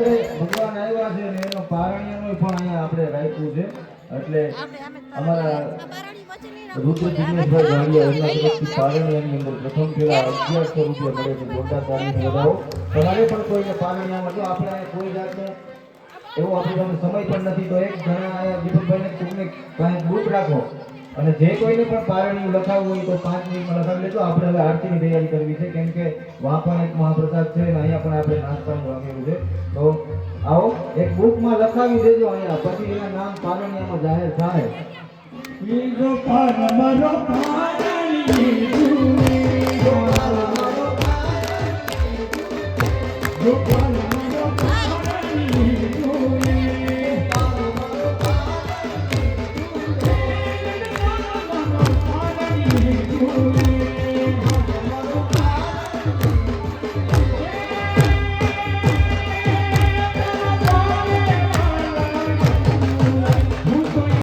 રાત્રે ભગવાન આવ્યા છે અને એનો પારણ્યનો પણ અહીંયા આપણે રાખ્યું છે એટલે અમારા રુદ્ર જિગ્નેશભાઈ ગાંડિયા એમના તરફથી પારણ્યની અંદર પ્રથમ પેલા 1100 રૂપિયા મળે છે જોરદાર તાળીથી વધાવો તમારે પણ કોઈને પારણ્યમાં જો આપણે કોઈ જાતનો એવો આપણી પાસે સમય પણ નથી તો એક ઘણા દીપકભાઈને કોઈને કાંઈ ગ્રુપ રાખો અને જે કોઈને પણ પારણ્યું લખાવવું હોય તો 5 મિનિટમાં લખાવી લેજો આપણે હવે આરતીની તૈયારી કરવી છે કેમ કે વહાં પણ એક મહાપ્રસાદ છે અને અહીંયા પણ આપણે નાસ્તાનું રાખેલું છે તો આવો એક બુકમાં લખાવી દેજો અહીંયા પછી એના નામ પારણ્યમાં જાહેર થાય બીજો પાર મારો પાર